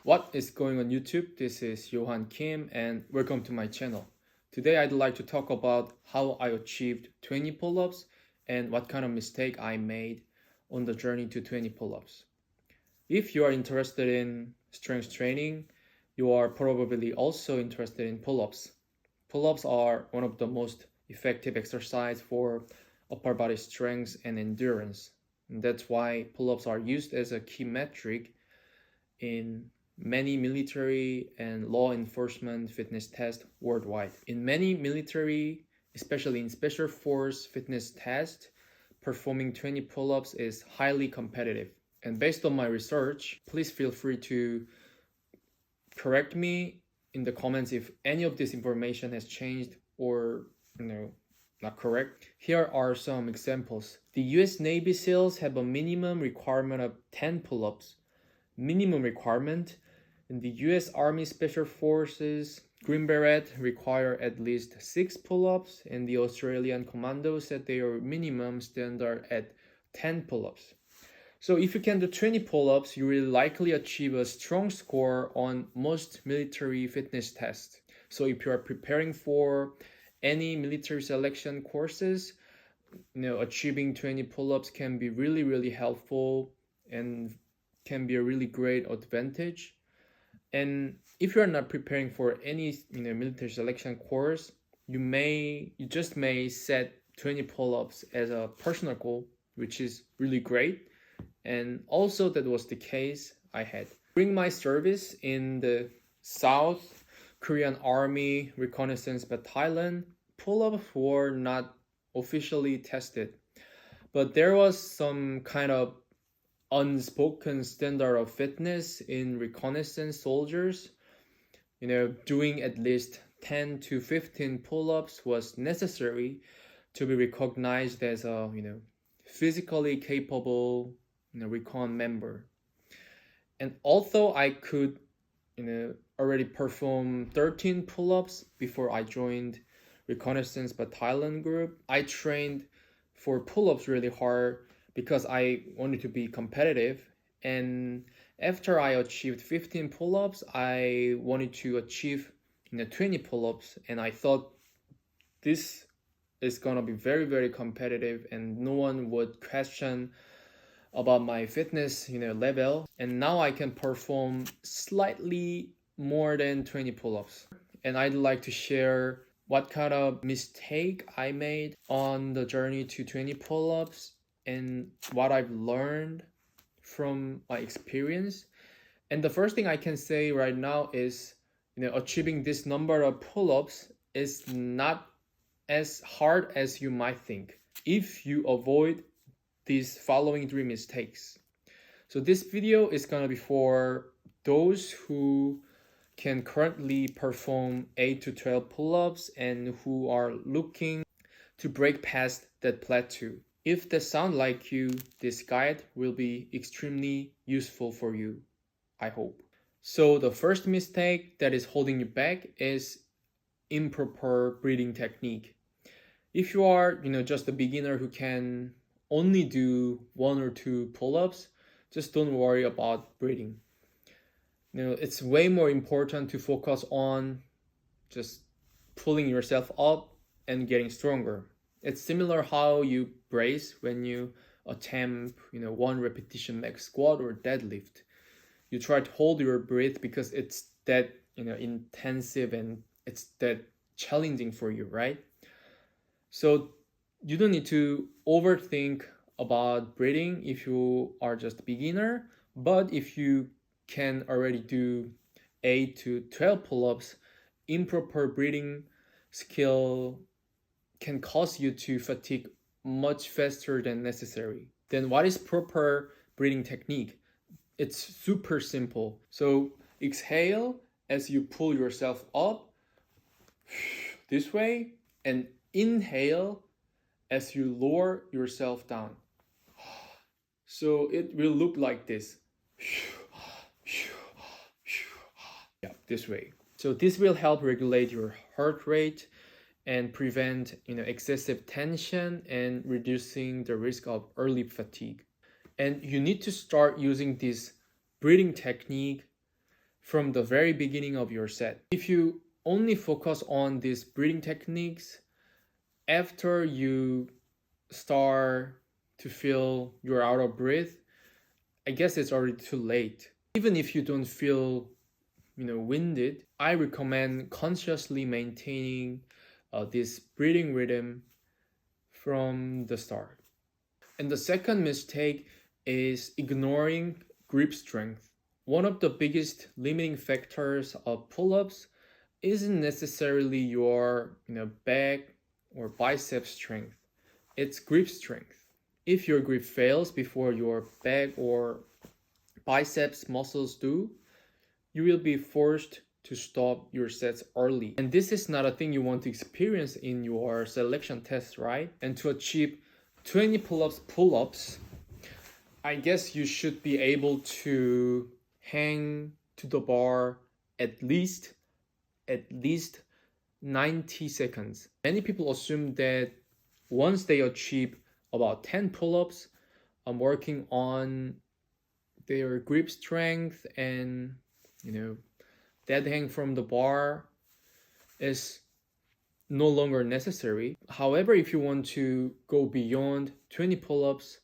What is going on YouTube? This is Johan Kim and welcome to my channel. Today I'd like to talk about how I achieved 20 pull-ups and what kind of mistake I made on the journey to 20 pull-ups. If you are interested in strength training, you are probably also interested in pull-ups. Pull-ups are one of the most effective exercise for upper body strength and endurance. And that's why pull-ups are used as a key metric in many military and law enforcement fitness tests worldwide. In many military, especially in special force fitness tests, performing 20 pull-ups is highly competitive. And based on my research, please feel free to correct me in the comments if any of this information has changed or not correct. Here are some examples. The US Navy SEALs have a minimum requirement of 10 pull-ups. Minimum requirement. In the US Army Special Forces, Green Beret require at least 6 pull-ups, and the Australian Commandos set their minimum standard at 10 pull-ups. So if you can do 20 pull-ups, you will likely achieve a strong score on most military fitness tests. So if you are preparing for any military selection courses, achieving 20 pull-ups can be really helpful and can be a really great advantage. And if you're not preparing for any military selection course, you just may set 20 pull-ups as a personal goal, which is really great. And also that was the case I had. During my service in the South Korean Army Reconnaissance Battalion, pull-ups were not officially tested, but there was some kind of unspoken standard of fitness in reconnaissance soldiers. Doing at least 10 to 15 pull-ups was necessary to be recognized as a physically capable recon member. And although I could already perform 13 pull-ups before I joined reconnaissance battalion group, I trained for pull-ups really hard because I wanted to be competitive. And after I achieved 15 pull-ups, I wanted to achieve 20 pull-ups, and I thought this is gonna be very competitive and no one would question about my fitness level. And now I can perform slightly more than 20 pull-ups. And I'd like to share what kind of mistake I made on the journey to 20 pull-ups and what I've learned from my experience. And the first thing I can say right now is, achieving this number of pull-ups is not as hard as you might think if you avoid these following 3 mistakes. So this video is gonna be for those who can currently perform 8 to 12 pull-ups and who are looking to break past that plateau. If that sounds like you, this guide will be extremely useful for you, I hope. So the first mistake that is holding you back is improper breathing technique. If you are, just a beginner who can only do 1 or 2 pull-ups, just don't worry about breathing. It's way more important to focus on just pulling yourself up and getting stronger. It's similar how you brace when you attempt, 1 repetition max squat or deadlift. You try to hold your breath because it's that, intensive and it's that challenging for you, right? So you don't need to overthink about breathing if you are just a beginner, but if you can already do 8 to 12 pull-ups, improper breathing skill can cause you to fatigue much faster than necessary. Then what is proper breathing technique? It's super simple. So exhale as you pull yourself up this way, and inhale as you lower yourself down. So it will look like this. Yeah, this way. So this will help regulate your heart rate and prevent excessive tension and reducing the risk of early fatigue. And you need to start using this breathing technique from the very beginning of your set. If you only focus on these breathing techniques after you start to feel you're out of breath, I guess it's already too late. Even if you don't feel winded, I recommend consciously maintaining this breathing rhythm from the start. And the second mistake is ignoring grip strength. One of the biggest limiting factors of pull-ups isn't necessarily your back or bicep strength. It's grip strength. If your grip fails before your back or biceps muscles do, you will be forced to stop your sets early. And this is not a thing you want to experience in your selection test, right? And to achieve 20 pull-ups, I guess you should be able to hang to the bar at least 90 seconds. Many people assume that once they achieve about 10 pull-ups, I'm working on their grip strength and dead hang from the bar is no longer necessary. However, if you want to go beyond 20 pull-ups,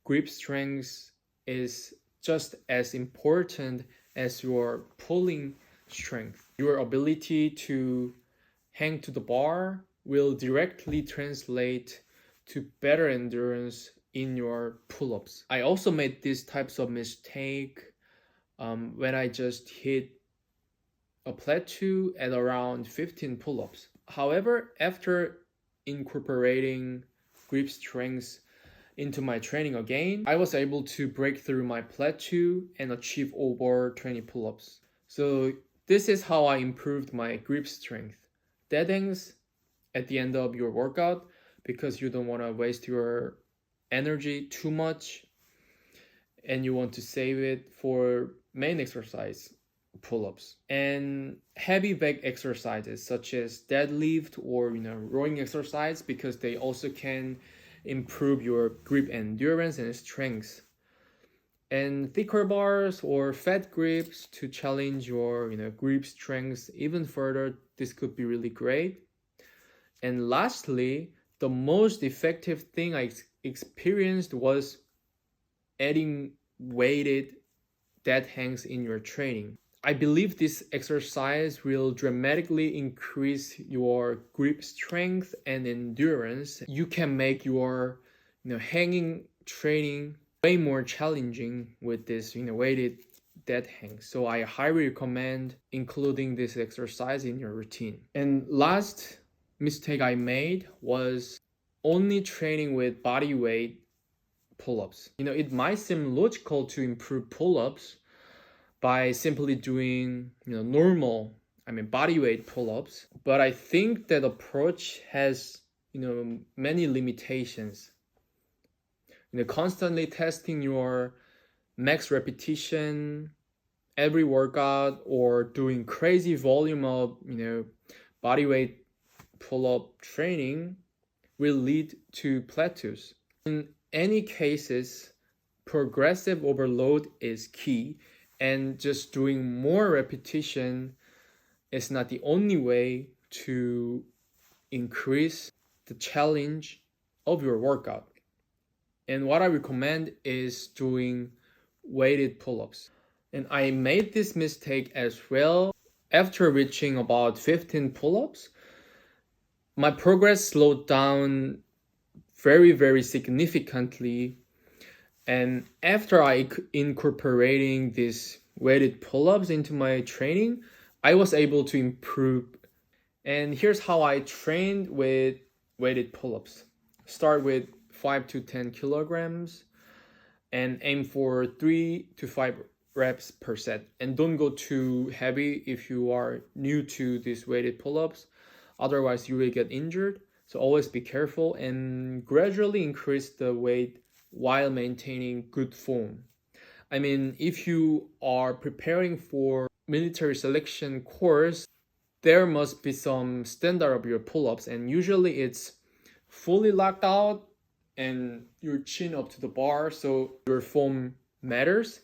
grip strength is just as important as your pulling strength. Your ability to hang to the bar will directly translate to better endurance in your pull-ups. I also made these types of mistake when I just hit a plateau at around 15 pull-ups. However, after incorporating grip strength into my training again, I was able to break through my plateau and achieve over 20 pull-ups. So this is how I improved my grip strength. Dead hangs at the end of your workout because you don't want to waste your energy too much and you want to save it for main exercise, pull-ups. And heavy back exercises such as deadlift or rowing exercise, because they also can improve your grip endurance and strength. And thicker bars or fat grips to challenge your grip strength even further. This could be really great. And lastly, the most effective thing I experienced was adding weighted dead hangs in your training. I believe this exercise will dramatically increase your grip strength and endurance. You can make your hanging training way more challenging with this weighted dead hang. So I highly recommend including this exercise in your routine. And last mistake I made was only training with body weight pull-ups. It might seem logical to improve pull-ups by simply doing normal body weight pull-ups, but I think that approach has many limitations. Constantly testing your max repetition every workout or doing crazy volume of body weight pull-up training will lead to plateaus. In any cases, progressive overload is key, and just doing more repetition is not the only way to increase the challenge of your workout. And what I recommend is doing weighted pull-ups. And I made this mistake as well. After reaching about 15 pull-ups, my progress slowed down very, very significantly. And after I incorporating these weighted pull-ups into my training, I was able to improve. And here's how I trained with weighted pull-ups. Start with 5 to 10 kilograms and aim for 3 to 5 reps per set. And don't go too heavy if you are new to these weighted pull-ups. Otherwise, you will get injured. So always be careful and gradually increase the weight while maintaining good form. If you are preparing for military selection course, there must be some standard of your pull-ups, and usually it's fully locked out and your chin up to the bar, so your form matters.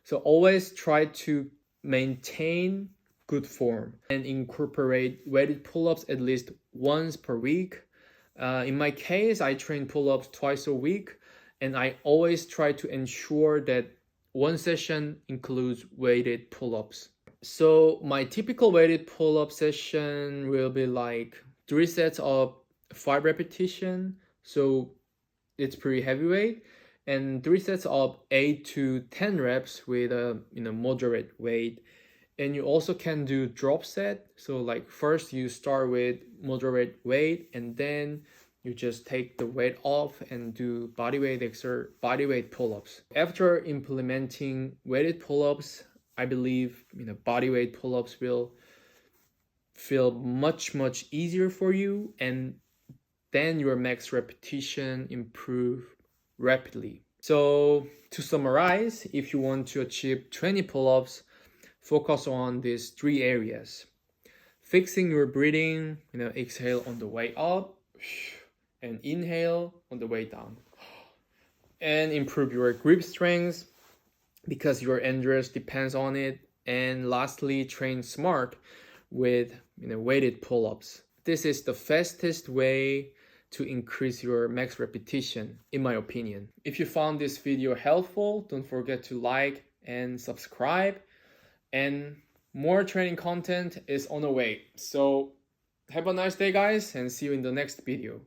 So always try to maintain good form and incorporate weighted pull-ups at least once per week. In my case, I train pull-ups twice a week, and I always try to ensure that one session includes weighted pull-ups. So my typical weighted pull-up session will be like 3 sets of 5 repetition, so it's pretty heavyweight, and 3 sets of 8 to 10 reps with a moderate weight. And you also can do drop set. So like first you start with moderate weight, and then you just take the weight off and do bodyweight pull-ups. After implementing weighted pull-ups, I believe bodyweight pull-ups will feel much easier for you, and then your max repetition improve rapidly. So to summarize, if you want to achieve 20 pull-ups, focus on these 3 areas. Fixing your breathing, exhale on the way up and inhale on the way down. And improve your grip strength because your endurance depends on it. And lastly, train smart with weighted pull-ups. This is the fastest way to increase your max repetition, in my opinion. If you found this video helpful, don't forget to like and subscribe. And more training content is on the way. So have a nice day, guys, and see you in the next video.